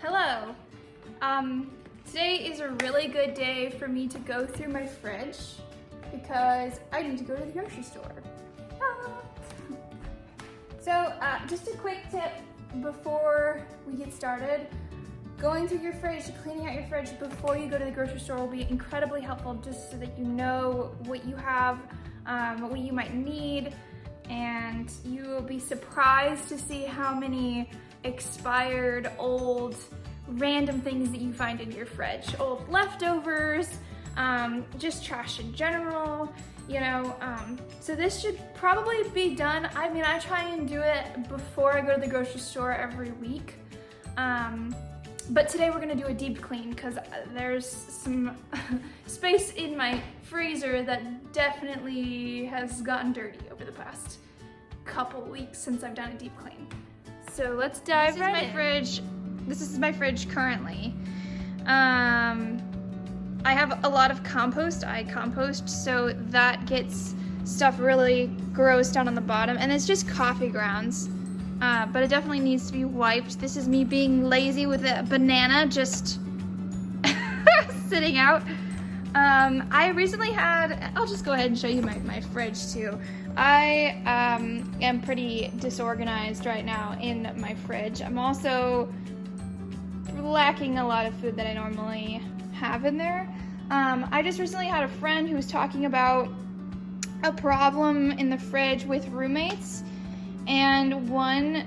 Hello. Today is a really good day for me to go through my fridge because I need to go to the grocery store. So, just a quick tip before we get started. Going through your fridge, cleaning out your fridge before you go to the grocery store will be incredibly helpful just so that you know what you have, what you might need, and you will be surprised to see how many expired, old, random things that you find in your fridge. Old leftovers, just trash in general, you know. So this should probably be done. I mean, I try and do it before I go to the grocery store every week. But today we're gonna do a deep clean because there's some space in my freezer that definitely has gotten dirty over the past couple weeks since I've done a deep clean. So let's dive right in. This is my fridge currently. I have a lot of compost. I compost, so that gets stuff really gross down on the bottom, and it's just coffee grounds. But it definitely needs to be wiped. This is me being lazy with a banana just sitting out. I recently had, I'll just go ahead and show you my fridge too. I am pretty disorganized right now in my fridge. I'm also lacking a lot of food that I normally have in there. I just recently had a friend who was talking about a problem in the fridge with roommates. And one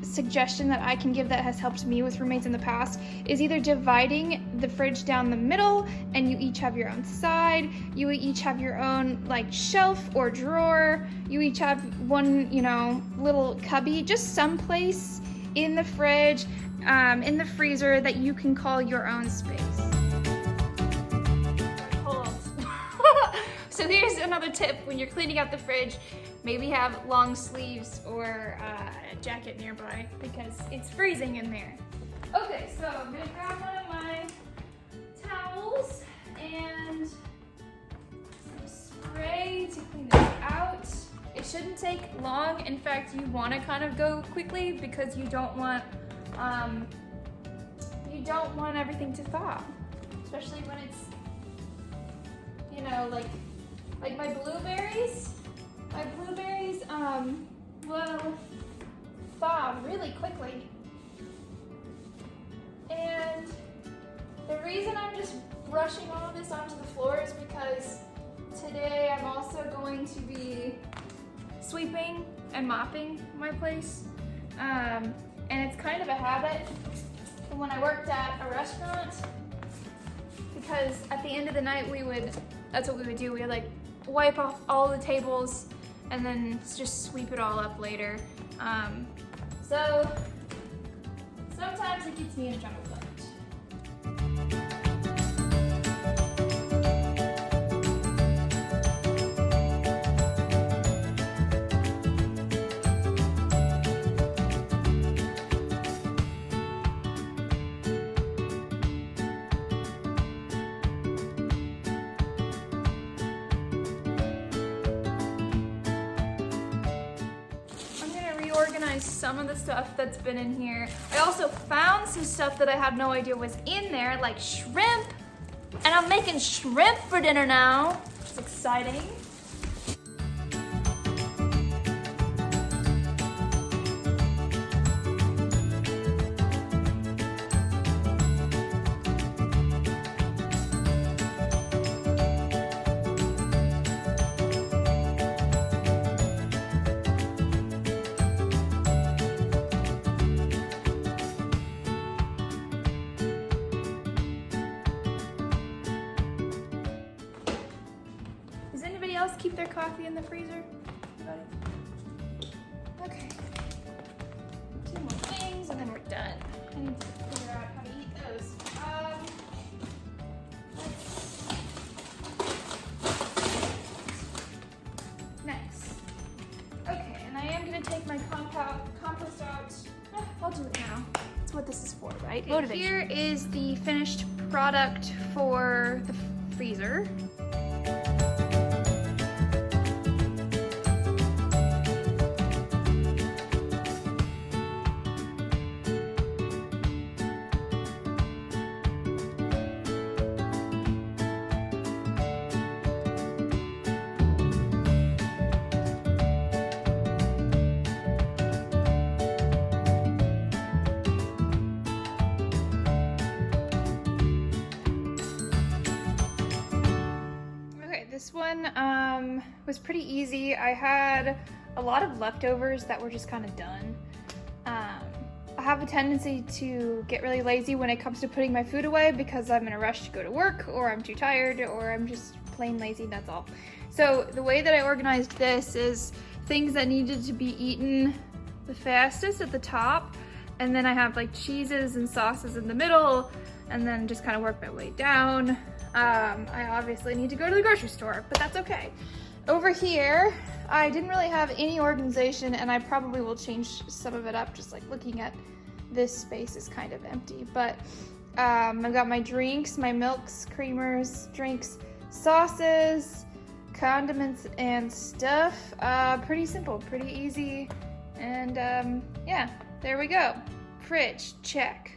suggestion that I can give that has helped me with roommates in the past is either dividing the fridge down the middle and you each have your own side, you each have your own like shelf or drawer, you each have one, you know, little cubby, just someplace in the fridge, in the freezer that you can call your own space. Hold on. So here's another tip when you're cleaning out the fridge. Maybe have long sleeves or a jacket nearby because it's freezing in there. Okay, so I'm gonna grab one of my towels and some spray to clean this out. It shouldn't take long. In fact, you wanna kind of go quickly because you don't want everything to thaw, especially when it's, you know, like my blueberries. My blueberries will thaw really quickly. And the reason I'm just brushing all of this onto the floor is because today I'm also going to be sweeping and mopping my place. And it's kind of a habit from when I worked at a restaurant, because at the end of the night that's what we would do. We would like wipe off all the tables and then just sweep it all up later. So sometimes it gets me in trouble, but organize some of the stuff that's been in here. I also found some stuff that I had no idea was in there, like shrimp. And I'm making shrimp for dinner now. It's exciting. Else keep their coffee in the freezer? Anybody? Okay. 2 more things and then we're done. I need to figure out how to eat those. Nice. Okay, and I am gonna take my compost out. I'll do it now. That's what this is for, right? Motivation. Here is the finished product for the freezer. one was pretty easy. I had a lot of leftovers that were just kind of done. I have a tendency to get really lazy when it comes to putting my food away because I'm in a rush to go to work, or I'm too tired, or I'm just plain lazy, that's all. So the way that I organized this is things that needed to be eaten the fastest at the top, and then I have like cheeses and sauces in the middle, and then just kind of work my way down. I obviously need to go to the grocery store, but that's okay. Over here, I didn't really have any organization, and I probably will change some of it up, just like looking at this space is kind of empty. But I've got my drinks, my milks, creamers, drinks, sauces, condiments, and stuff. Pretty simple, pretty easy. And yeah, there we go. Fridge, check.